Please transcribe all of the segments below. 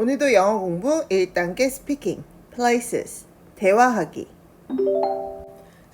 오늘도 영어 공부 1단계 스피킹, places, 대화하기.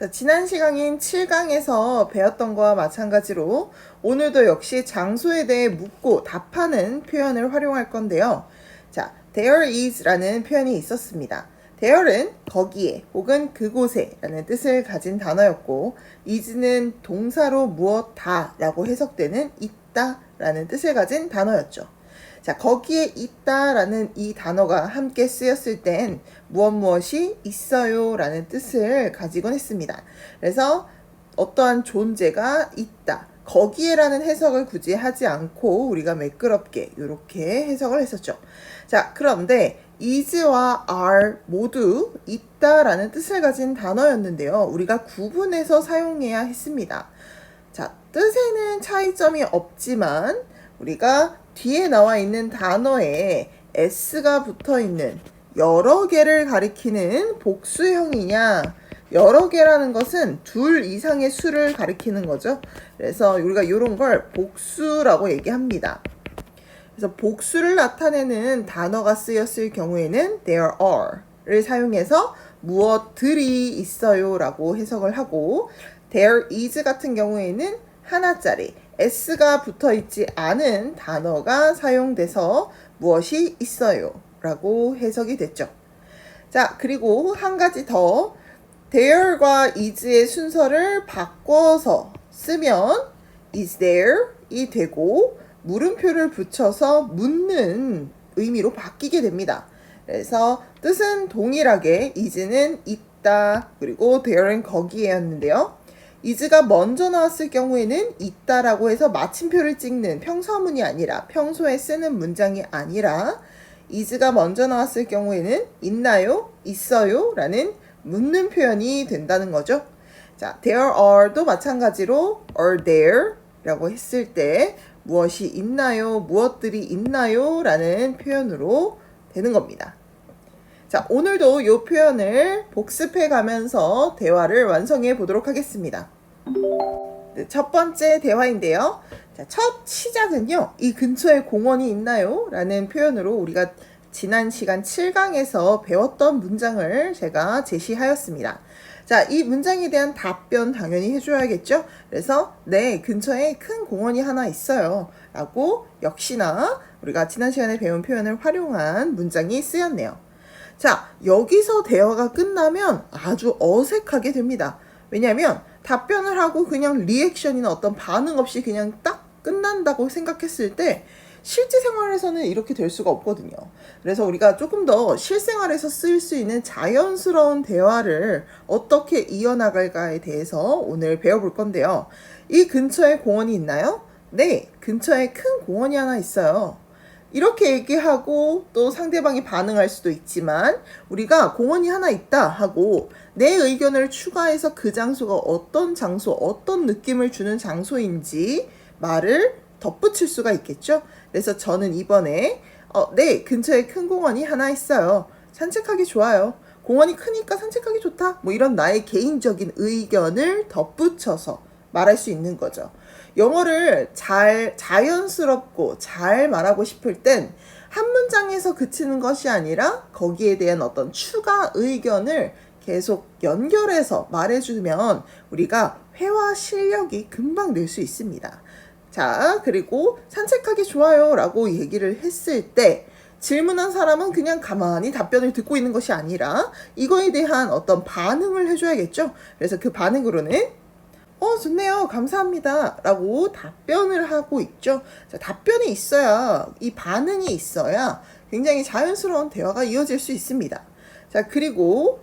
자, 지난 시간인 7강에서 배웠던 거와 마찬가지로 오늘도 역시 장소에 대해 묻고 답하는 표현을 활용할 건데요. 자, there is 라는 표현이 있었습니다. there는 거기에 혹은 그곳에 라는 뜻을 가진 단어였고 is는 동사로 무엇다 라고 해석되는 있다 라는 뜻을 가진 단어였죠. 자, 거기에 있다 라는 이 단어가 함께 쓰였을 땐 무엇이 있어요 라는 뜻을 가지곤 했습니다. 그래서 어떠한 존재가 있다. 거기에 라는 해석을 굳이 하지 않고 우리가 매끄럽게 이렇게 해석을 했었죠. 자, 그런데 is와 are 모두 있다 라는 뜻을 가진 단어였는데요. 우리가 구분해서 사용해야 했습니다. 자, 뜻에는 차이점이 없지만 우리가 뒤에 나와 있는 단어에 s가 붙어 있는 여러 개를 가리키는 복수형이냐, 여러 개라는 것은 둘 이상의 수를 가리키는 거죠. 그래서 우리가 이런 걸 복수라고 얘기합니다. 그래서 복수를 나타내는 단어가 쓰였을 경우에는 there are를 사용해서 무엇들이 있어요 라고 해석을 하고, there is 같은 경우에는 하나짜리 s가 붙어있지 않은 단어가 사용돼서 무엇이 있어요 라고 해석이 됐죠. 자, 그리고 한 가지 더, there과 is의 순서를 바꿔서 쓰면 is there이 되고 물음표를 붙여서 묻는 의미로 바뀌게 됩니다. 그래서 뜻은 동일하게 is는 있다, 그리고 there는 거기에였는데요. is가 먼저 나왔을 경우에는 있다라고 해서 마침표를 찍는 평서문이 아니라, 평소에 쓰는 문장이 아니라 is가 먼저 나왔을 경우에는 있나요? 있어요? 라는 묻는 표현이 된다는 거죠. 자, there are도 마찬가지로 are there 라고 했을 때 무엇이 있나요? 무엇들이 있나요? 라는 표현으로 되는 겁니다. 자, 오늘도 이 표현을 복습해 가면서 대화를 완성해 보도록 하겠습니다. 첫 번째 대화인데요. 자, 첫 시작은요, 이 근처에 공원이 있나요? 라는 표현으로 우리가 지난 시간 7강에서 배웠던 문장을 제가 제시하였습니다. 자, 이 문장에 대한 답변 당연히 해줘야겠죠? 그래서 네, 근처에 큰 공원이 하나 있어요 라고 역시나 우리가 지난 시간에 배운 표현을 활용한 문장이 쓰였네요. 자, 여기서 대화가 끝나면 아주 어색하게 됩니다. 왜냐하면 답변을 하고 그냥 리액션이나 어떤 반응 없이 그냥 딱 끝난다고 생각했을 때 실제 생활에서는 이렇게 될 수가 없거든요. 그래서 우리가 조금 더 실생활에서 쓸 수 있는 자연스러운 대화를 어떻게 이어나갈까에 대해서 오늘 배워볼 건데요. 이 근처에 공원이 있나요? 네, 근처에 큰 공원이 하나 있어요. 이렇게 얘기하고 또 상대방이 반응할 수도 있지만, 우리가 공원이 하나 있다 하고 내 의견을 추가해서 그 장소가 어떤 장소, 어떤 느낌을 주는 장소인지 말을 덧붙일 수가 있겠죠. 그래서 저는 이번에 네, 근처에 큰 공원이 하나 있어요. 산책하기 좋아요. 공원이 크니까 산책하기 좋다. 뭐 이런 나의 개인적인 의견을 덧붙여서 말할 수 있는 거죠. 영어를 자연스럽고 잘 말하고 싶을 땐 한 문장에서 그치는 것이 아니라 거기에 대한 어떤 추가 의견을 계속 연결해서 말해주면 우리가 회화 실력이 금방 늘 수 있습니다. 자, 그리고 산책하기 좋아요 라고 얘기를 했을 때 질문한 사람은 그냥 가만히 답변을 듣고 있는 것이 아니라 이거에 대한 어떤 반응을 해줘야겠죠. 그래서 그 반응으로는 좋네요. 감사합니다. 라고 답변을 하고 있죠. 자, 답변이 있어야, 이 반응이 있어야 굉장히 자연스러운 대화가 이어질 수 있습니다. 자, 그리고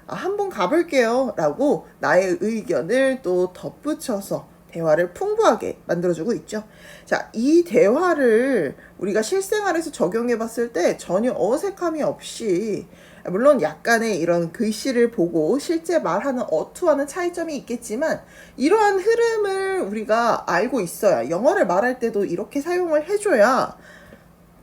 한번 가볼게요. 라고 나의 의견을 또 덧붙여서 대화를 풍부하게 만들어주고 있죠. 자, 이 대화를 우리가 실생활에서 적용해 봤을 때 전혀 어색함이 없이, 물론 약간의 이런 글씨를 보고 실제 말하는 어투와는 차이점이 있겠지만 이러한 흐름을 우리가 알고 있어야, 영어를 말할 때도 이렇게 사용을 해줘야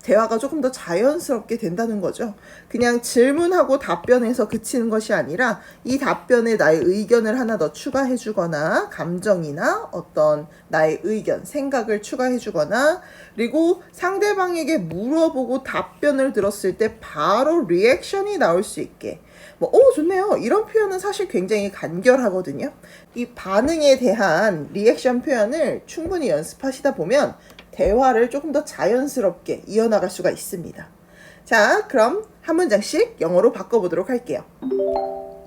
대화가 조금 더 자연스럽게 된다는 거죠. 그냥 질문하고 답변에서 그치는 것이 아니라 이 답변에 나의 의견을 하나 더 추가해 주거나 감정이나 어떤 나의 의견, 생각을 추가해 주거나 그리고 상대방에게 물어보고 답변을 들었을 때 바로 리액션이 나올 수 있게 좋네요. 이런 표현은 사실 굉장히 간결하거든요. 이 반응에 대한 리액션 표현을 충분히 연습하시다 보면 대화를 조금 더 자연스럽게 이어나갈 수가 있습니다. 자, 그럼 한 문장씩 영어로 바꿔보도록 할게요.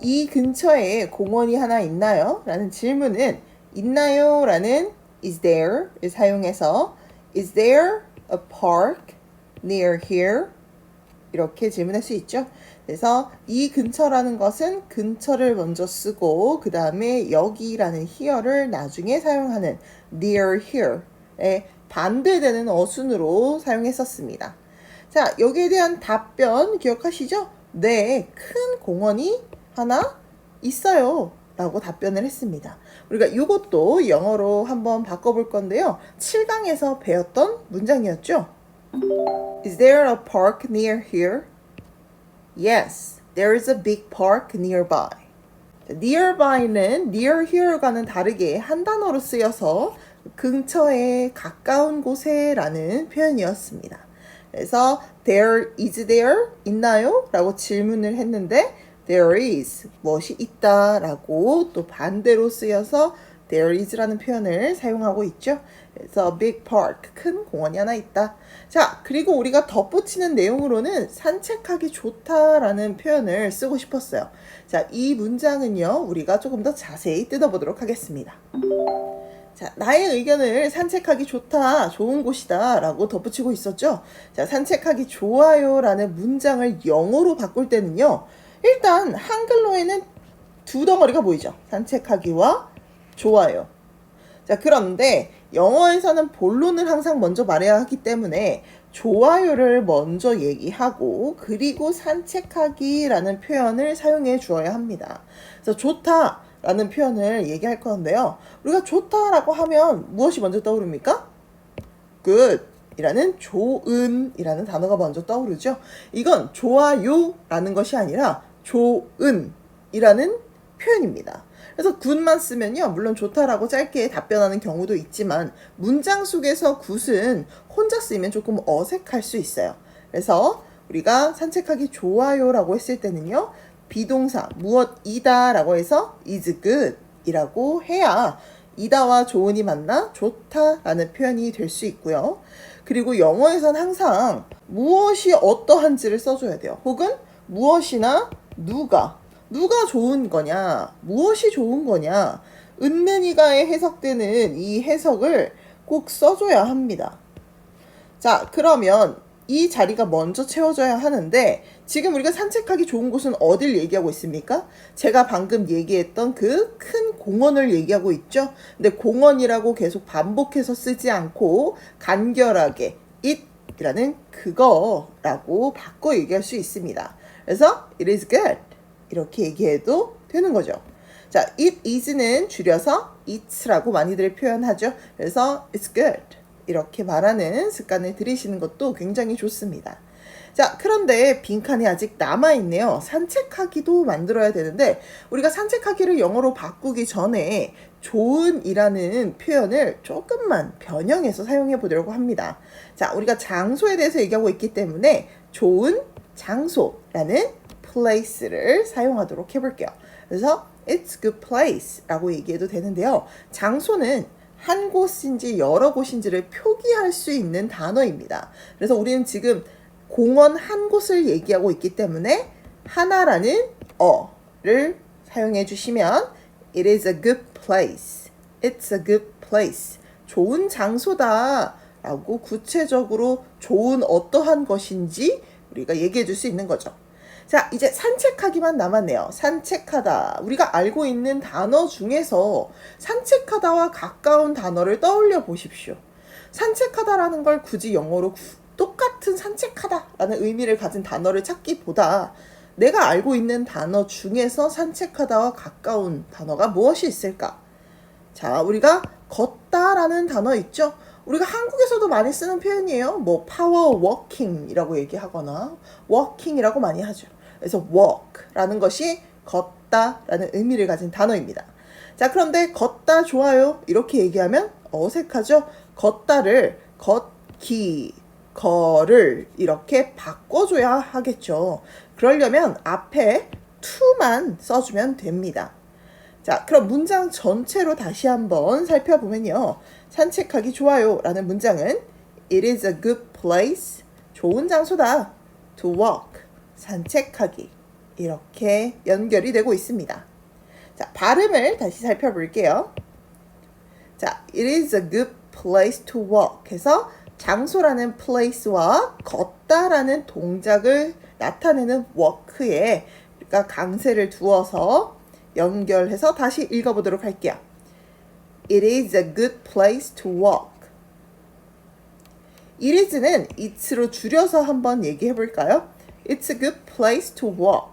이 근처에 공원이 하나 있나요? 라는 질문은 있나요? 라는 is there를 사용해서 is there a park near here? 이렇게 질문할 수 있죠. 그래서 이 근처라는 것은 근처를 먼저 쓰고 그 다음에 여기라는 here를 나중에 사용하는 near here에 반대되는 어순으로 사용했었습니다. 자, 여기에 대한 답변 기억하시죠? 네, 큰 공원이 하나 있어요 라고 답변을 했습니다. 우리가 이것도 영어로 한번 바꿔볼 건데요. 7강에서 배웠던 문장이었죠. Is there a park near here? Yes, there is a big park nearby. nearby는 near here과는 다르게 한 단어로 쓰여서 근처에 가까운 곳에 라는 표현이었습니다. 그래서 there is there 있나요? 라고 질문을 했는데 there is 무엇이 있다 라고 또 반대로 쓰여서 there is 라는 표현을 사용하고 있죠. 그래서 big park 큰 공원이 하나 있다. 자, 그리고 우리가 덧붙이는 내용으로는 산책하기 좋다라는 표현을 쓰고 싶었어요. 자, 이 문장은요 우리가 조금 더 자세히 뜯어보도록 하겠습니다. 자, 나의 의견을 산책하기 좋다, 좋은 곳이다 라고 덧붙이고 있었죠. 자, 산책하기 좋아요 라는 문장을 영어로 바꿀 때는요 일단 한글로에는 두 덩어리가 보이죠. 산책하기와 좋아요. 자, 그런데 영어에서는 본론을 항상 먼저 말해야 하기 때문에 좋아요를 먼저 얘기하고 그리고 산책하기라는 표현을 사용해 주어야 합니다. 그래서 좋다 라는 표현을 얘기할 건데요. 우리가 좋다라고 하면 무엇이 먼저 떠오릅니까? good 이라는 좋은 이라는 단어가 먼저 떠오르죠. 이건 좋아요 라는 것이 아니라 좋은 이라는 표현입니다. 그래서 굿만 쓰면요 물론 좋다라고 짧게 답변하는 경우도 있지만 문장 속에서 굿은 혼자 쓰이면 조금 어색할 수 있어요. 그래서 우리가 산책하기 좋아요 라고 했을 때는요 비동사 무엇이다 라고 해서 is good 이라고 해야 이다와 좋은이 만나 좋다 라는 표현이 될 수 있고요. 그리고 영어에선 항상 무엇이 어떠한지를 써줘야 돼요. 혹은 무엇이나 누가 좋은 거냐 무엇이 좋은 거냐 은는이가에 해석되는 이 해석을 꼭 써줘야 합니다. 자, 그러면 이 자리가 먼저 채워져야 하는데 지금 우리가 산책하기 좋은 곳은 어딜 얘기하고 있습니까? 제가 방금 얘기했던 그 큰 공원을 얘기하고 있죠. 근데 공원이라고 계속 반복해서 쓰지 않고 간결하게 it이라는 그거라고 바꿔 얘기할 수 있습니다. 그래서 it is good 이렇게 얘기해도 되는 거죠. 자, it is는 줄여서 it's라고 많이들 표현하죠. 그래서 it's good 이렇게 말하는 습관을 들이시는 것도 굉장히 좋습니다. 자, 그런데 빈칸이 아직 남아있네요. 산책하기도 만들어야 되는데 우리가 산책하기를 영어로 바꾸기 전에 좋은 이라는 표현을 조금만 변형해서 사용해 보려고 합니다. 자, 우리가 장소에 대해서 얘기하고 있기 때문에 좋은 장소라는 place를 사용하도록 해볼게요. 그래서 it's a good place 라고 얘기해도 되는데요. 장소는 한 곳인지 여러 곳인지를 표기할 수 있는 단어입니다. 그래서 우리는 지금 공원 한 곳을 얘기하고 있기 때문에 하나라는 어를 사용해 주시면 it is a good place. It's a good place. 좋은 장소다 라고 구체적으로 좋은 어떠한 것인지 우리가 얘기해 줄 수 있는 거죠. 자, 이제 산책하기만 남았네요. 산책하다. 우리가 알고 있는 단어 중에서 산책하다와 가까운 단어를 떠올려 보십시오. 산책하다라는 걸 굳이 영어로 똑같은 산책하다라는 의미를 가진 단어를 찾기보다 내가 알고 있는 단어 중에서 산책하다와 가까운 단어가 무엇이 있을까? 자, 우리가 걷다라는 단어 있죠? 우리가 한국에서도 많이 쓰는 표현이에요. 뭐 파워 워킹이라고 얘기하거나 워킹이라고 많이 하죠. 그래서 walk라는 것이 걷다라는 의미를 가진 단어입니다. 자, 그런데 걷다 좋아요 이렇게 얘기하면 어색하죠. 걷다를 걷기, 걸을 이렇게 바꿔줘야 하겠죠. 그러려면 앞에 to만 써주면 됩니다. 자, 그럼 문장 전체로 다시 한번 살펴보면요. 산책하기 좋아요 라는 문장은 It is a good place, 좋은 장소다. To walk, 산책하기. 이렇게 연결이 되고 있습니다. 자, 발음을 다시 살펴볼게요. 자, It is a good place to walk 해서 장소라는 place와 걷다라는 동작을 나타내는 walk에 우리가 강세를 두어서 연결해서 다시 읽어보도록 할게요. It is a good place to walk. It is는 it'로 줄여서 한번 얘기해 볼까요? It's a good place to walk.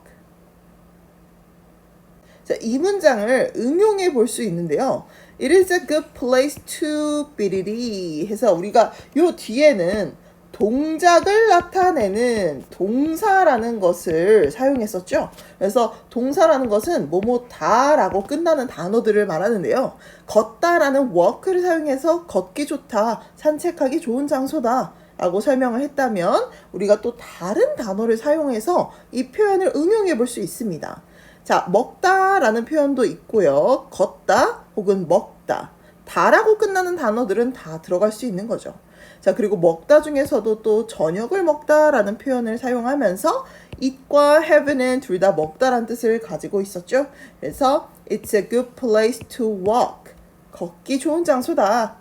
자, 이 문장을 응용해 볼 수 있는데요. It is a good place to 삐리리 해서 우리가 요 뒤에는 동작을 나타내는 동사라는 것을 사용했었죠. 그래서 동사라는 것은 뭐뭐다라고 끝나는 단어들을 말하는데요. 걷다라는 walk를 사용해서 걷기 좋다, 산책하기 좋은 장소다 라고 설명을 했다면 우리가 또 다른 단어를 사용해서 이 표현을 응용해 볼 수 있습니다. 자, 먹다라는 표현도 있고요. 걷다 혹은 먹다. 다라고 끝나는 단어들은 다 들어갈 수 있는 거죠. 자, 그리고 먹다 중에서도 또 저녁을 먹다라는 표현을 사용하면서 eat과 have는 둘 다 먹다라는 뜻을 가지고 있었죠. 그래서 it's a good place to walk. 걷기 좋은 장소다.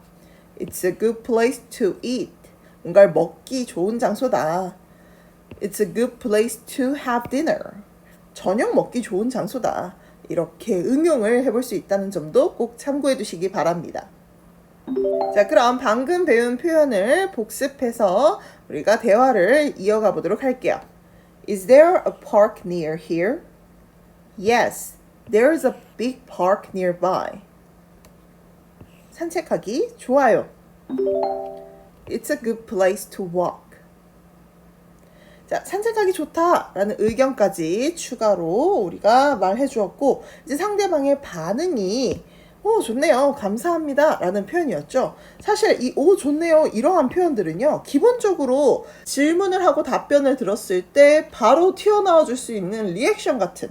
It's a good place to eat. 뭔가를 먹기 좋은 장소다. It's a good place to have dinner. 저녁 먹기 좋은 장소다. 이렇게 응용을 해볼 수 있다는 점도 꼭 참고해 두시기 바랍니다. 자, 그럼 방금 배운 표현을 복습해서 우리가 대화를 이어가 보도록 할게요. Is there a park near here? Yes, there is a big park nearby. 산책하기 좋아요. It's a good place to walk. 자, 산책하기 좋다라는 의견까지 추가로 우리가 말해 주었고, 이제 상대방의 반응이 좋네요, 감사합니다 라는 표현이었죠. 사실 이 좋네요 이러한 표현들은요, 기본적으로 질문을 하고 답변을 들었을 때 바로 튀어나와 줄 수 있는 리액션 같은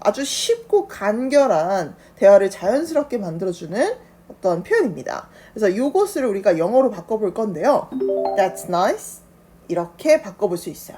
아주 쉽고 간결한 대화를 자연스럽게 만들어주는 어떤 표현입니다. 그래서 이것을 우리가 영어로 바꿔볼 건데요. That's nice. 이렇게 바꿔볼 수 있어요.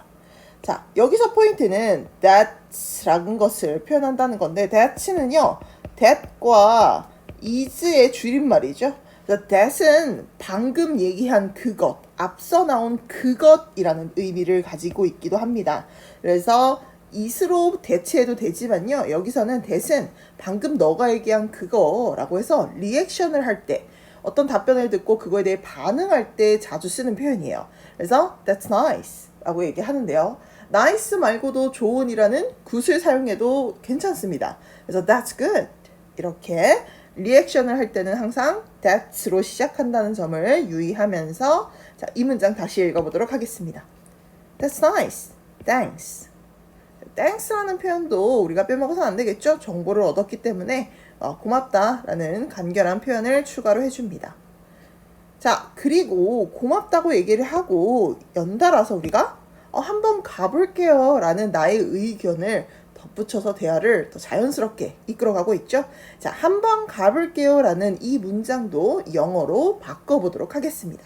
자, 여기서 포인트는 that라는 것을 표현한다는 건데, that는요, that과 is의 줄임말이죠. 그래서 that은 방금 얘기한 그것, 앞서 나온 그것이라는 의미를 가지고 있기도 합니다. 그래서 is로 대체해도 되지만요, 여기서는 that은 방금 너가 얘기한 그거라고 해서 리액션을 할 때, 어떤 답변을 듣고 그거에 대해 반응할 때 자주 쓰는 표현이에요. 그래서 that's nice 라고 얘기하는데요. nice 말고도 좋은이라는 good을 사용해도 괜찮습니다. 그래서 that's good 이렇게 리액션을 할 때는 항상 that로 시작한다는 점을 유의하면서, 자, 이 문장 다시 읽어보도록 하겠습니다. That's nice. Thanks. thanks라는 표현도 우리가 빼먹어서는 안 되겠죠. 정보를 얻었기 때문에 고맙다라는 간결한 표현을 추가로 해줍니다. 자, 그리고 고맙다고 얘기를 하고 연달아서 우리가 한번 가볼게요 라는 나의 의견을 덧붙여서 대화를 더 자연스럽게 이끌어가고 있죠. 자, 한번 가볼게요 라는 이 문장도 영어로 바꿔보도록 하겠습니다.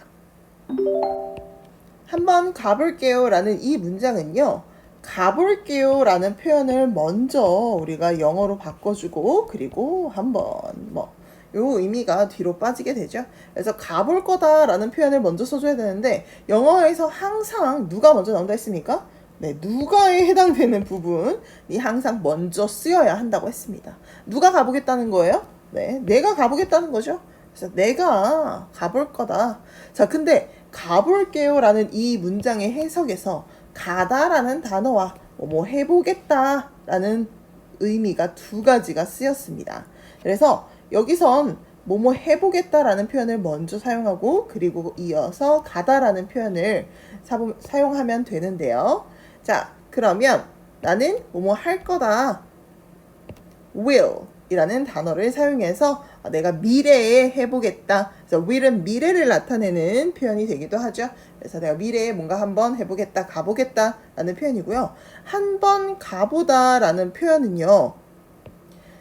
한번 가볼게요 라는 이 문장은요, 가볼게요 라는 표현을 먼저 우리가 영어로 바꿔주고, 그리고 한번 요 의미가 뒤로 빠지게 되죠. 그래서 가볼 거다 라는 표현을 먼저 써줘야 되는데, 영어에서 항상 누가 먼저 나온다 했습니까? 네, 누가에 해당되는 부분이 항상 먼저 쓰여야 한다고 했습니다. 누가 가보겠다는 거예요? 네, 내가 가보겠다는 거죠. 그래서 내가 가볼 거다. 자, 근데 가볼게요 라는 이 문장의 해석에서 가다라는 단어와 뭐 해보겠다라는 의미가 두 가지가 쓰였습니다. 그래서 여기선 뭐뭐 해보겠다라는 표현을 먼저 사용하고 그리고 이어서 가다라는 표현을 사용하면 되는데요. 자, 그러면 나는 뭐뭐 할 거다. will 이라는 단어를 사용해서 내가 미래에 해보겠다. 그래서 will은 미래를 나타내는 표현이 되기도 하죠. 그래서 내가 미래에 뭔가 한번 해보겠다, 가보겠다 라는 표현이고요. 한번 가보다 라는 표현은요.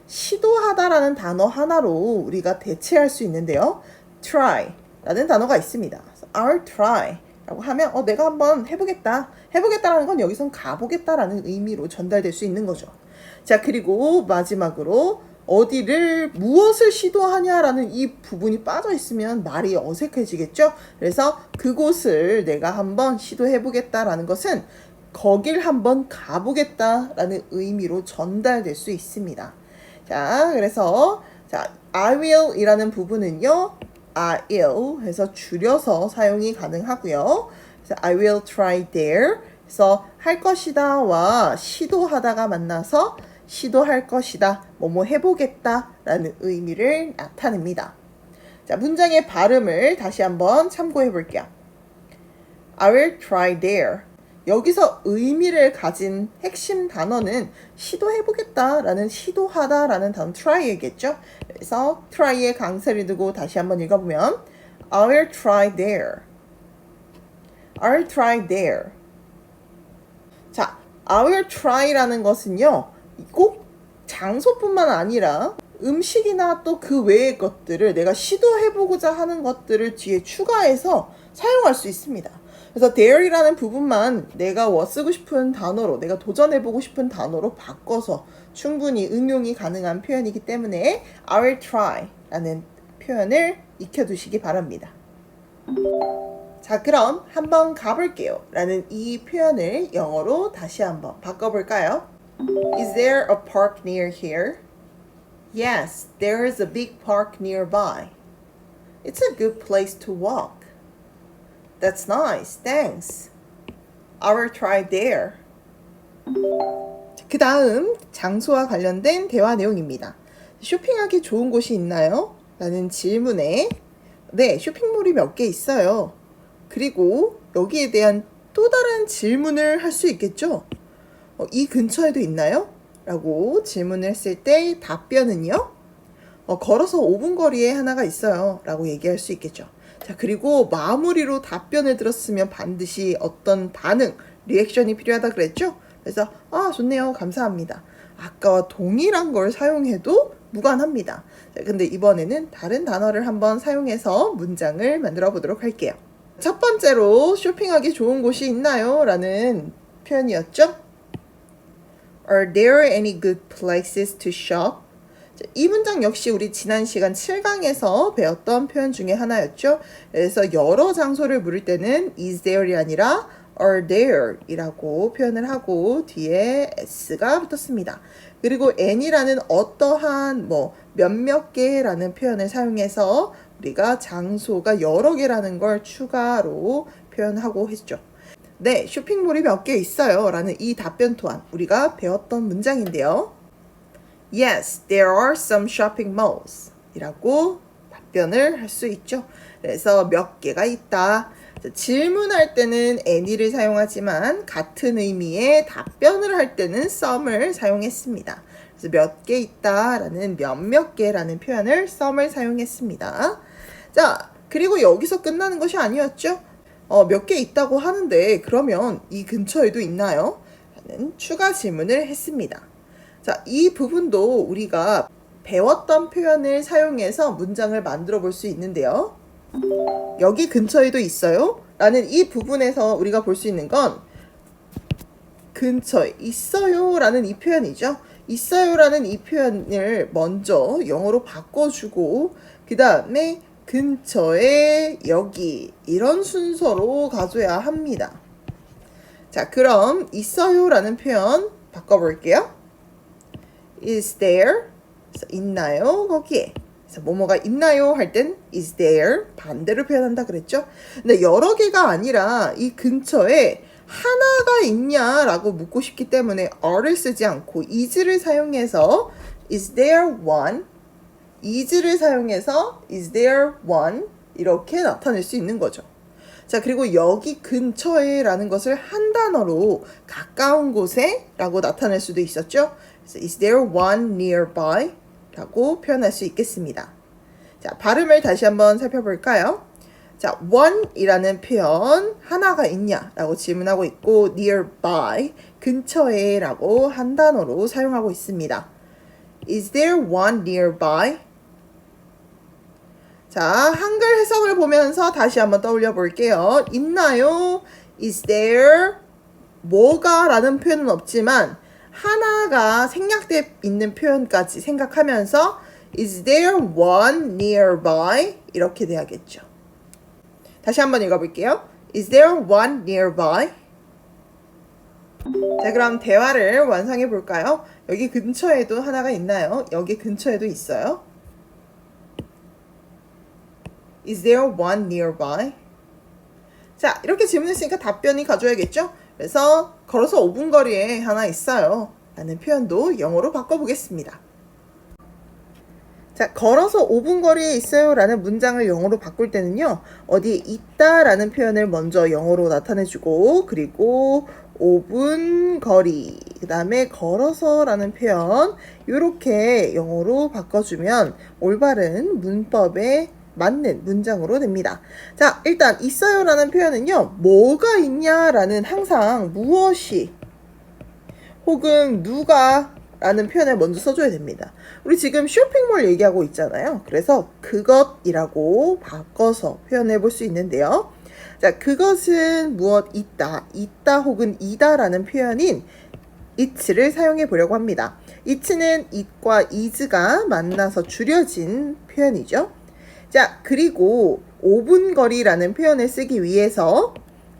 시도하다 라는 단어 하나로 우리가 대체할 수 있는데요. try 라는 단어가 있습니다. 그래서 I'll try 라고 하면 내가 한번 해보겠다. 해보겠다라는 건 여기선 가보겠다라는 의미로 전달될 수 있는 거죠. 자, 그리고 마지막으로 무엇을 시도하냐라는 이 부분이 빠져 있으면 말이 어색해지겠죠? 그래서 그곳을 내가 한번 시도해보겠다라는 것은 거길 한번 가보겠다라는 의미로 전달될 수 있습니다. 자, 그래서 I will 이라는 부분은요, I'll 해서 줄여서 사용이 가능하고요. 그래서 I will try there. 그래서 할 것이다와 시도하다가 만나서 시도할 것이다, 뭐뭐 해보겠다 라는 의미를 나타냅니다. 자, 문장의 발음을 다시 한번 참고해 볼게요. I will try there. 여기서 의미를 가진 핵심 단어는 시도해보겠다 라는 시도하다 라는 단어 try이겠죠. 그래서 try에 강세를 두고 다시 한번 읽어보면 I will try there. I will try there. 자, I will try라는 것은요, 꼭 장소뿐만 아니라 음식이나 또 그 외의 것들을 내가 시도해보고자 하는 것들을 뒤에 추가해서 사용할 수 있습니다. 그래서 there이라는 부분만 내가 쓰고 싶은 단어로, 내가 도전해보고 싶은 단어로 바꿔서 충분히 응용이 가능한 표현이기 때문에 I will try 라는 표현을 익혀두시기 바랍니다. 자, 그럼 한번 가볼게요 라는 이 표현을 영어로 다시 한번 바꿔볼까요? Is there a park near here? Yes, there is a big park nearby. It's a good place to walk. That's nice, thanks. I will try there. 그 다음 장소와 관련된 대화 내용입니다. 쇼핑하기 좋은 곳이 있나요? 라는 질문에 네, 쇼핑몰이 몇 개 있어요. 그리고 여기에 대한 또 다른 질문을 할 수 있겠죠? 이 근처에도 있나요? 라고 질문을 했을 때 답변은요? 걸어서 5분 거리에 하나가 있어요. 라고 얘기할 수 있겠죠. 자, 그리고 마무리로 답변을 들었으면 반드시 어떤 반응, 리액션이 필요하다 그랬죠? 그래서 좋네요. 감사합니다. 아까와 동일한 걸 사용해도 무관합니다. 자, 근데 이번에는 다른 단어를 한번 사용해서 문장을 만들어 보도록 할게요. 첫 번째로 쇼핑하기 좋은 곳이 있나요? 라는 표현이었죠? Are there any good places to shop? 자, 이 문장 역시 우리 지난 시간 7강에서 배웠던 표현 중에 하나였죠. 그래서 여러 장소를 물을 때는 is there이 아니라 are there 이라고 표현을 하고 뒤에 s가 붙었습니다. 그리고 any라는 어떠한 몇몇 개라는 표현을 사용해서 우리가 장소가 여러 개라는 걸 추가로 표현하고 했죠. 네, 쇼핑몰이 몇 개 있어요 라는 이 답변 또한 우리가 배웠던 문장인데요. Yes, there are some shopping malls 이라고 답변을 할 수 있죠. 그래서 몇 개가 있다. 질문할 때는 any를 사용하지만 같은 의미의 답변을 할 때는 some을 사용했습니다. 그래서 몇 개 있다 라는 몇몇 개라는 표현을 some을 사용했습니다. 자, 그리고 여기서 끝나는 것이 아니었죠. 몇 개 있다고 하는데 그러면 이 근처에도 있나요? 라는 추가 질문을 했습니다. 자, 이 부분도 우리가 배웠던 표현을 사용해서 문장을 만들어 볼 수 있는데요. 여기 근처에도 있어요? 라는 이 부분에서 우리가 볼 수 있는 건 근처에 있어요 라는 이 표현이죠. 있어요 라는 이 표현을 먼저 영어로 바꿔주고 그 다음에 근처에 여기 이런 순서로 가져야 합니다. 자, 그럼 있어요 라는 표현 바꿔볼게요. Is there? 그래서 있나요? 거기에. 그래서 뭐뭐가 있나요? 할 땐 is there 반대로 표현한다 그랬죠? 근데 여러 개가 아니라 이 근처에 하나가 있냐라고 묻고 싶기 때문에 are를 쓰지 않고 is를 사용해서 is there one? is를 사용해서 is there one 이렇게 나타낼 수 있는 거죠. 자, 그리고 여기 근처에 라는 것을 한 단어로 가까운 곳에 라고 나타낼 수도 있었죠. 그래서 is there one nearby 라고 표현할 수 있겠습니다. 자, 발음을 다시 한번 살펴볼까요? 자, one이라는 표현 하나가 있냐 라고 질문하고 있고 nearby 근처에 라고 한 단어로 사용하고 있습니다. Is there one nearby? 자, 한글 해석을 보면서 다시 한번 떠올려 볼게요. 있나요? Is there 뭐가 라는 표현은 없지만 하나가 생략돼 있는 표현까지 생각하면서 Is there one nearby? 이렇게 돼야겠죠. 다시 한번 읽어볼게요. Is there one nearby? 자, 그럼 대화를 완성해 볼까요? 여기 근처에도 하나가 있나요? 여기 근처에도 있어요. Is there one nearby? 자, 이렇게 질문했으니까 답변이 가져야겠죠? 그래서 걸어서 5분 거리에 하나 있어요 라는 표현도 영어로 바꿔보겠습니다. 자, 걸어서 5분 거리에 있어요 라는 문장을 영어로 바꿀 때는요, 어디에 있다 라는 표현을 먼저 영어로 나타내주고, 그리고 5분 거리, 그 다음에 걸어서 라는 표현, 이렇게 영어로 바꿔주면 올바른 문법에 맞는 문장으로 됩니다. 자, 일단 있어요 라는 표현은요, 뭐가 있냐 라는 항상 무엇이 혹은 누가 라는 표현을 먼저 써줘야 됩니다. 우리 지금 쇼핑몰 얘기하고 있잖아요. 그래서 그것이라고 바꿔서 표현해 볼 수 있는데요. 자, 그것은 무엇 있다, 있다 혹은 이다 라는 표현인 it를 사용해 보려고 합니다. it는 it과 is가 만나서 줄여진 표현이죠. 자, 그리고 5분 거리라는 표현을 쓰기 위해서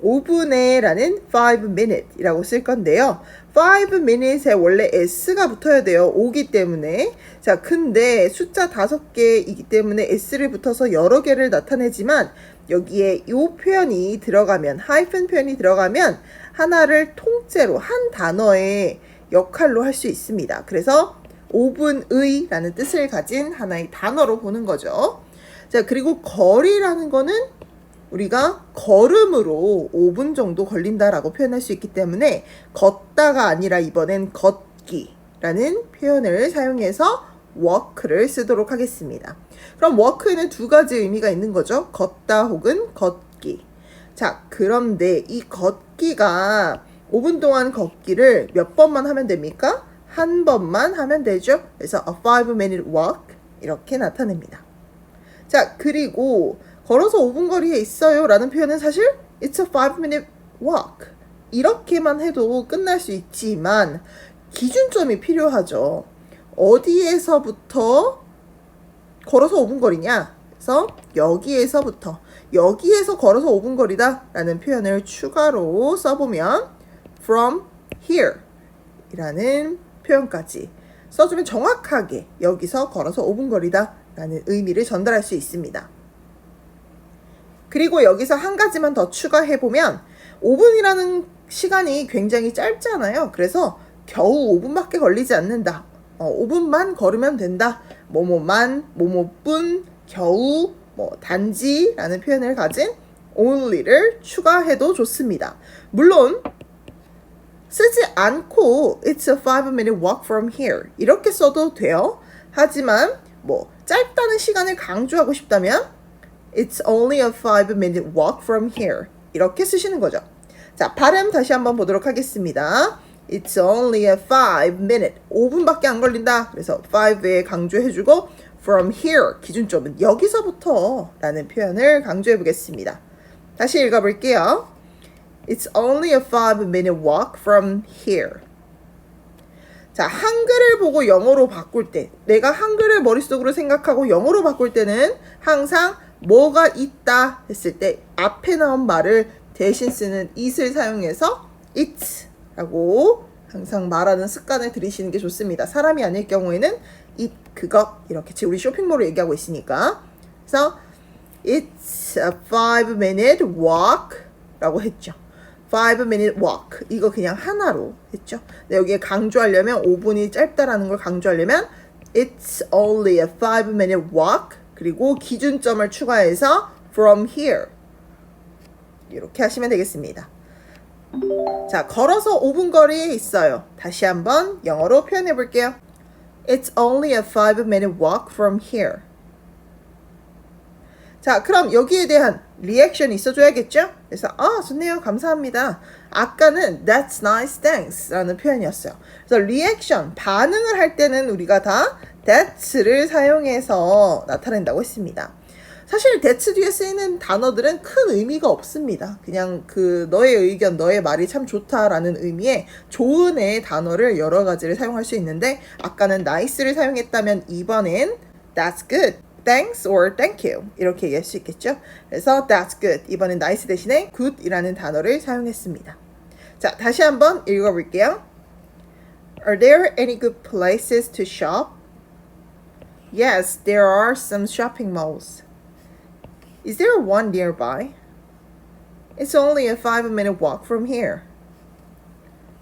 5분에 라는 5 minute 이라고 쓸 건데요. 5 minute에 원래 s가 붙어야 돼요. 5기 때문에. 자, 근데 숫자 5개이기 때문에 s를 붙어서 여러 개를 나타내지만 여기에 이 표현이 들어가면, 하이픈 표현이 들어가면 하나를 통째로 한 단어의 역할로 할 수 있습니다. 그래서 5분의 라는 뜻을 가진 하나의 단어로 보는 거죠. 자, 그리고 거리라는 거는 우리가 걸음으로 5분 정도 걸린다라고 표현할 수 있기 때문에 걷다가 아니라 이번엔 걷기라는 표현을 사용해서 walk를 쓰도록 하겠습니다. 그럼 walk에는 두 가지 의미가 있는 거죠. 걷다 혹은 걷기. 자, 그런데 이 걷기가 5분 동안 걷기를 몇 번만 하면 됩니까? 한 번만 하면 되죠. 그래서 a 5-minute walk 이렇게 나타냅니다. 자, 그리고 걸어서 5분 거리에 있어요 라는 표현은 사실 It's a 5-minute walk 이렇게만 해도 끝날 수 있지만 기준점이 필요하죠. 어디에서부터 걸어서 5분 거리냐? 그래서 여기에서부터, 여기에서 걸어서 5분 거리다 라는 표현을 추가로 써보면 from here 이라는 표현까지 써주면 정확하게 여기서 걸어서 5분 거리다 라는 의미를 전달할 수 있습니다. 그리고 여기서 한 가지만 더 추가해보면 5분이라는 시간이 굉장히 짧잖아요. 그래서 겨우 5분밖에 걸리지 않는다. 5분만 걸으면 된다. 뭐뭐만, 뭐뭐뿐, 겨우, 단지 라는 표현을 가진 only를 추가해도 좋습니다. 물론 쓰지 않고 It's a 5-minute walk from here 이렇게 써도 돼요. 하지만 짧다는 시간을 강조하고 싶다면 It's only a 5-minute walk from here 이렇게 쓰시는 거죠. 자, 발음 다시 한번 보도록 하겠습니다. It's only a 5-minute 5분밖에 안 걸린다. 그래서 5에 강조해주고 from here 기준점은 여기서부터 라는 표현을 강조해 보겠습니다. 다시 읽어볼게요. It's only a 5-minute walk from here. 자, 한글을 보고 영어로 바꿀 때, 내가 한글을 머릿속으로 생각하고 영어로 바꿀 때는 항상 뭐가 있다 했을 때 앞에 나온 말을 대신 쓰는 it을 사용해서 it 라고 항상 말하는 습관을 들이시는 게 좋습니다. 사람이 아닐 경우에는 it, 그것 이렇게 지금 우리 쇼핑몰을 얘기하고 있으니까. 그래서 it's a 5-minute walk 라고 했죠. 5-minute walk 이거 그냥 하나로 했죠. 근데 여기에 강조하려면 5분이 짧다라는 걸 강조하려면 It's only a 5-minute walk. 그리고 기준점을 추가해서 from here. 이렇게 하시면 되겠습니다. 자, 걸어서 5분 거리에 있어요. 다시 한번 영어로 표현해 볼게요. It's only a 5-minute walk from here. 자, 그럼 여기에 대한 리액션이 있어줘야겠죠? 그래서 좋네요, 감사합니다. 아까는 That's nice, thanks 라는 표현이었어요. 그래서 리액션, 반응을 할 때는 우리가 다 that's를 사용해서 나타낸다고 했습니다. 사실 that's 뒤에 쓰이는 단어들은 큰 의미가 없습니다. 그냥 너의 의견, 너의 말이 참 좋다라는 의미의 좋은의 단어를 여러 가지를 사용할 수 있는데, 아까는 nice를 사용했다면 이번엔 that's good, thanks or thank you 이렇게 얘기할 수 있겠죠. 그래서 that's good, 이번엔 nice 대신에 good이라는 단어를 사용했습니다. 자, 다시 한번 읽어볼게요. Are there any good places to shop? Yes, there are some shopping malls. Is there one nearby? It's only a 5-minute walk from here.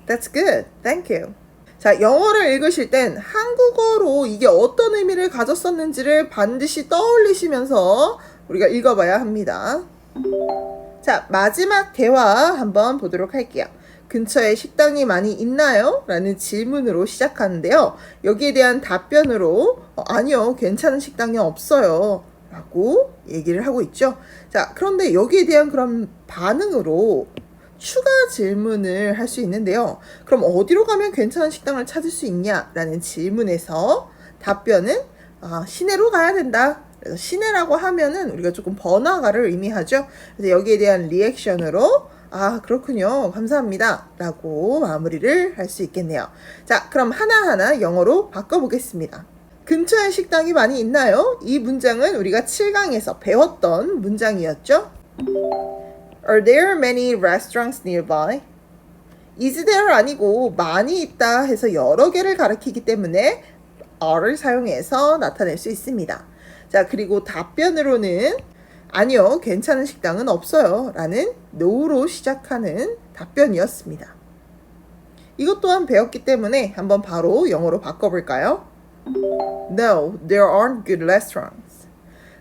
That's good. Thank you. 자, 영어를 읽으실 땐 한국어로 이게 어떤 의미를 가졌었는지를 반드시 떠올리시면서 우리가 읽어봐야 합니다. 자, 마지막 대화 한번 보도록 할게요. 근처에 식당이 많이 있나요? 라는 질문으로 시작하는데요. 여기에 대한 답변으로 아니요, 괜찮은 식당이 없어요 라고 얘기를 하고 있죠. 자, 그런데 여기에 대한 그런 반응으로 추가 질문을 할 수 있는데요. 그럼 어디로 가면 괜찮은 식당을 찾을 수 있냐? 라는 질문에서 답변은 시내로 가야 된다. 그래서 시내라고 하면은 우리가 조금 번화가를 의미하죠. 그래서 여기에 대한 리액션으로 그렇군요, 감사합니다 라고 마무리를 할 수 있겠네요. 자, 그럼 하나하나 영어로 바꿔보겠습니다. 근처에 식당이 많이 있나요? 이 문장은 우리가 7강에서 배웠던 문장이었죠. Are there many restaurants nearby? Is there 아니고 많이 있다 해서 여러 개를 가리키기 때문에 are를 사용해서 나타낼 수 있습니다. 자, 그리고 답변으로는 아니요, 괜찮은 식당은 없어요 라는 no로 시작하는 답변이었습니다. 이것 또한 배웠기 때문에 한번 바로 영어로 바꿔볼까요? No, there aren't good restaurants.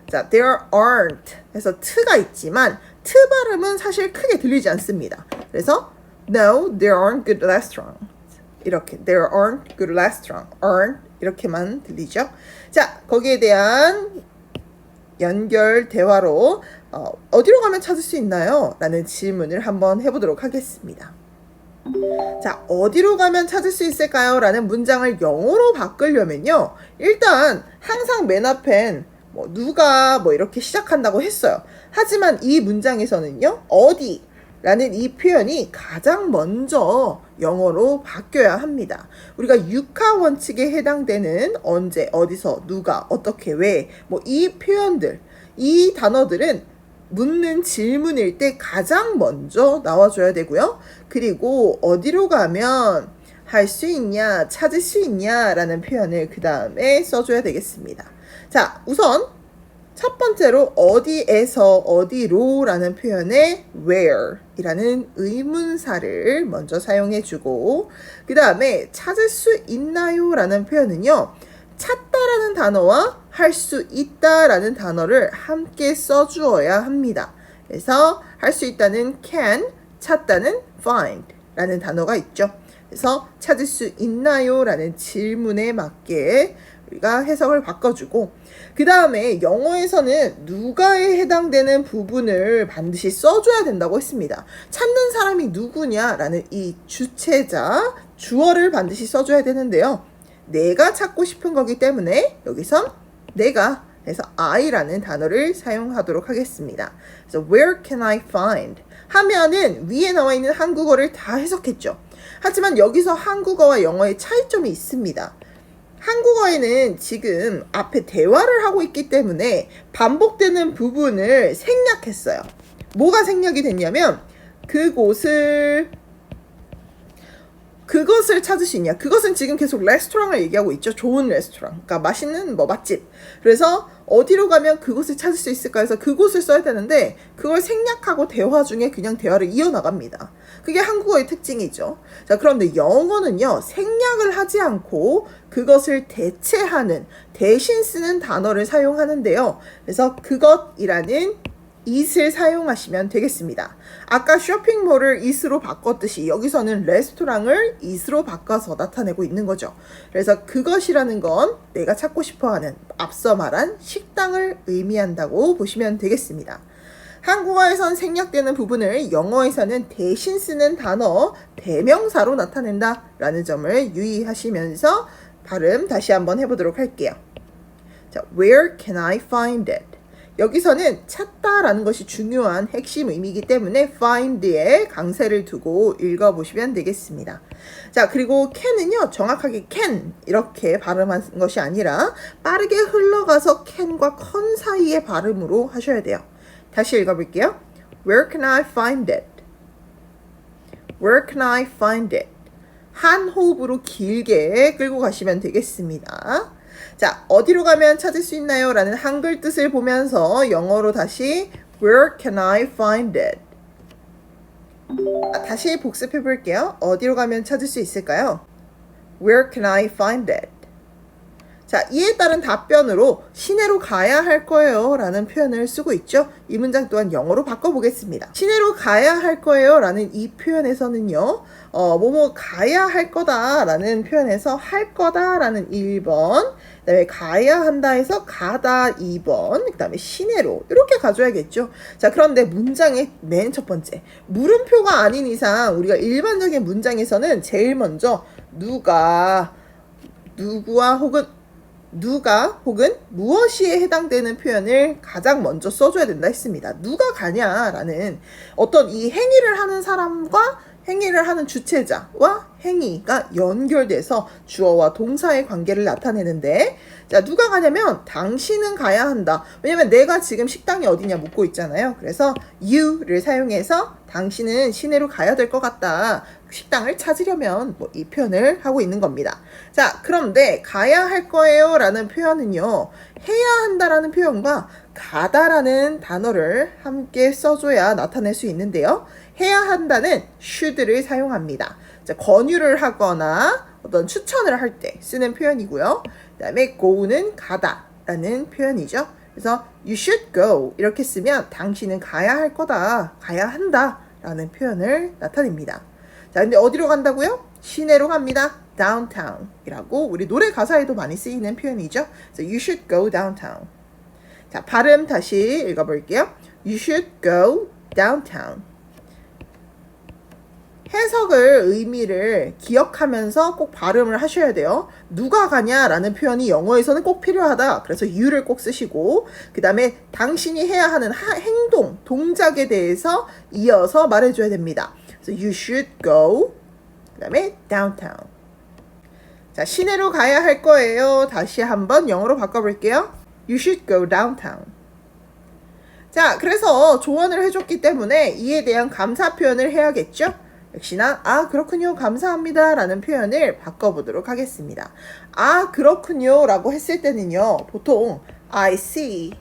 자, there aren't 해서 t가 있지만 t 발음은 사실 크게 들리지 않습니다. 그래서 No, there aren't good restaurants. 이렇게 there aren't good restaurants. aren't 이렇게만 들리죠. 자, 거기에 대한 연결 대화로 어디로 가면 찾을 수 있나요? 라는 질문을 한번 해보도록 하겠습니다. 자, 어디로 가면 찾을 수 있을까요? 라는 문장을 영어로 바꾸려면요, 일단 항상 맨 앞엔 누가 이렇게 시작한다고 했어요. 하지만 이 문장에서는요, 어디 라는 이 표현이 가장 먼저 영어로 바뀌어야 합니다. 우리가 육하 원칙에 해당되는 언제, 어디서, 누가, 어떻게, 왜, 이 표현들, 이 단어들은 묻는 질문일 때 가장 먼저 나와줘야 되고요. 그리고 어디로 가면 할 수 있냐, 찾을 수 있냐 라는 표현을 그 다음에 써줘야 되겠습니다. 자, 우선 첫 번째로 어디에서 어디로 라는 표현에 where 이라는 의문사를 먼저 사용해주고, 그 다음에 찾을 수 있나요? 라는 표현은요, 찾다라는 단어와 할 수 있다라는 단어를 함께 써주어야 합니다. 그래서 할 수 있다는 can, 찾다는 find 라는 단어가 있죠. 그래서 찾을 수 있나요? 라는 질문에 맞게 우리가 해석을 바꿔주고, 그 다음에 영어에서는 누가에 해당되는 부분을 반드시 써줘야 된다고 했습니다. 찾는 사람이 누구냐라는 이 주체자, 주어를 반드시 써줘야 되는데요. 내가 찾고 싶은 거기 때문에 여기선 내가 해서 I라는 단어를 사용하도록 하겠습니다. 그래서 where can I find? 하면은 위에 나와 있는 한국어를 다 해석했죠. 하지만 여기서 한국어와 영어의 차이점이 있습니다. 한국어에는 지금 앞에 대화를 하고 있기 때문에 반복되는 부분을 생략했어요. 뭐가 생략이 됐냐면 그곳을 그것을 찾을 수 있냐. 그것은 지금 계속 레스토랑을 얘기하고 있죠. 좋은 레스토랑. 그러니까 맛있는 뭐 맛집. 그래서 어디로 가면 그곳을 찾을 수 있을까 해서 그곳을 써야 되는데 그걸 생략하고 대화 중에 그냥 대화를 이어나갑니다. 그게 한국어의 특징이죠. 자, 그런데 영어는요. 생략을 하지 않고 그것을 대체하는, 대신 쓰는 단어를 사용하는데요. 그래서 그것이라는 it을 사용하시면 되겠습니다. 아까 쇼핑몰을 it으로 바꿨듯이 여기서는 레스토랑을 it으로 바꿔서 나타내고 있는 거죠. 그래서 그것이라는 건 내가 찾고 싶어하는 앞서 말한 식당을 의미한다고 보시면 되겠습니다. 한국어에선 생략되는 부분을 영어에서는 대신 쓰는 단어, 대명사로 나타낸다 라는 점을 유의하시면서 발음 다시 한번 해보도록 할게요. 자, Where can I find it? 여기서는 찾다라는 것이 중요한 핵심 의미이기 때문에 find에 강세를 두고 읽어보시면 되겠습니다. 자, 그리고 can은요, 정확하게 can 이렇게 발음한 것이 아니라 빠르게 흘러가서 can과 con 사이의 발음으로 하셔야 돼요. 다시 읽어볼게요. Where can I find it? Where can I find it? 한 호흡으로 길게 끌고 가시면 되겠습니다. 자, 어디로 가면 찾을 수 있나요? 라는 한글 뜻을 보면서 영어로 다시 Where can I find it? 다시 복습해 볼게요. 어디로 가면 찾을 수 있을까요? Where can I find it? 자, 이에 따른 답변으로 시내로 가야 할 거예요 라는 표현을 쓰고 있죠. 이 문장 또한 영어로 바꿔보겠습니다. 시내로 가야 할 거예요 라는 이 표현에서는요, 뭐뭐 가야 할 거다 라는 표현에서 할 거다 라는 1번, 그 다음에 가야 한다 해서 가다 2번, 그 다음에 시내로 이렇게 가져야겠죠. 자, 그런데 문장의 맨 첫 번째 물음표가 아닌 이상 우리가 일반적인 문장에서는 제일 먼저 누가, 누구와 혹은 무엇이에 해당되는 표현을 가장 먼저 써줘야 된다 했습니다. 누가 가냐라는 어떤 이 행위를 하는 사람과 행위를 하는 주체자와 행위가 연결돼서 주어와 동사의 관계를 나타내는데, 자, 누가 가냐면 당신은 가야 한다. 왜냐면 내가 지금 식당이 어디냐 묻고 있잖아요. 그래서 you를 사용해서 당신은 시내로 가야 될 것 같다. 식당을 찾으려면 뭐 이 표현을 하고 있는 겁니다. 자, 그런데 가야 할 거예요 라는 표현은요, 해야 한다라는 표현과 가다라는 단어를 함께 써줘야 나타낼 수 있는데요. 해야 한다는 should를 사용합니다. 자, 권유를 하거나 어떤 추천을 할 때 쓰는 표현이고요. 그 다음에 go는 가다라는 표현이죠. 그래서 you should go 이렇게 쓰면 당신은 가야 할 거다, 가야 한다 라는 표현을 나타냅니다. 자, 근데 어디로 간다고요? 시내로 갑니다. downtown 이라고 우리 노래 가사에도 많이 쓰이는 표현이죠. 그래서 you should go downtown. 자, 발음 다시 읽어볼게요. You should go downtown. 해석을, 의미를 기억하면서 꼭 발음을 하셔야 돼요. 누가 가냐라는 표현이 영어에서는 꼭 필요하다. 그래서 you를 꼭 쓰시고, 그 다음에 당신이 해야 하는 행동, 동작에 대해서 이어서 말해줘야 됩니다. 그래서 you should go, 그 다음에 downtown. 자, 시내로 가야 할 거예요. 다시 한번 영어로 바꿔볼게요. You should go downtown. 자, 그래서 조언을 해줬기 때문에 이에 대한 감사 표현을 해야겠죠? 역시나 아, 그렇군요, 감사합니다 라는 표현을 바꿔보도록 하겠습니다. 아, 그렇군요 라고 했을 때는요, 보통 I see,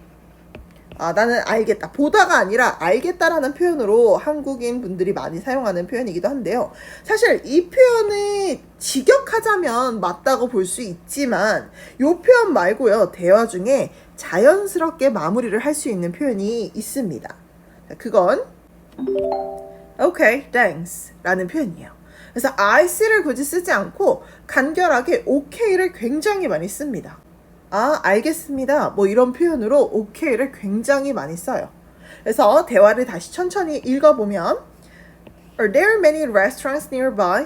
나는 알겠다, 보다가 아니라 알겠다라는 표현으로 한국인 분들이 많이 사용하는 표현이기도 한데요. 사실 이 표현을 직역하자면 맞다고 볼 수 있지만 이 표현 말고요, 대화 중에 자연스럽게 마무리를 할 수 있는 표현이 있습니다. 그건 Okay, thanks 라는 표현이에요. 그래서 I see를 굳이 쓰지 않고 간결하게 okay를 굉장히 많이 씁니다. 아, 알겠습니다. 뭐 이런 표현으로 okay를 굉장히 많이 써요. 그래서 대화를 다시 천천히 읽어보면 Are there many restaurants nearby?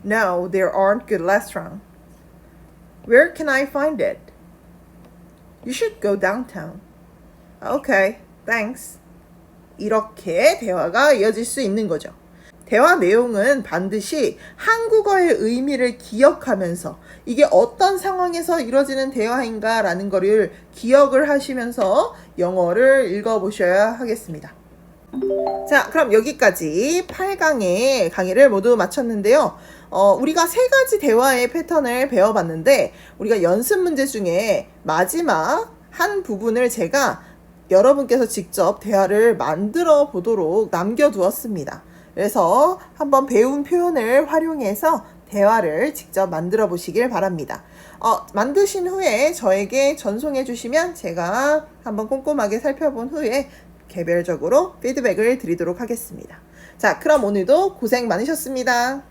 No, there aren't good restaurants. Where can I find it? You should go downtown. Okay, thanks. 이렇게 대화가 이어질 수 있는 거죠. 대화 내용은 반드시 한국어의 의미를 기억하면서 이게 어떤 상황에서 이루어지는 대화인가 라는 거를 기억을 하시면서 영어를 읽어보셔야 하겠습니다. 자, 그럼 여기까지 8강의 강의를 모두 마쳤는데요. 우리가 세 가지 대화의 패턴을 배워봤는데, 우리가 연습 문제 중에 마지막 한 부분을 제가 여러분께서 직접 대화를 만들어 보도록 남겨두었습니다. 그래서 한번 배운 표현을 활용해서 대화를 직접 만들어 보시길 바랍니다. 만드신 후에 저에게 전송해 주시면 제가 한번 꼼꼼하게 살펴본 후에 개별적으로 피드백을 드리도록 하겠습니다. 자, 그럼 오늘도 고생 많으셨습니다.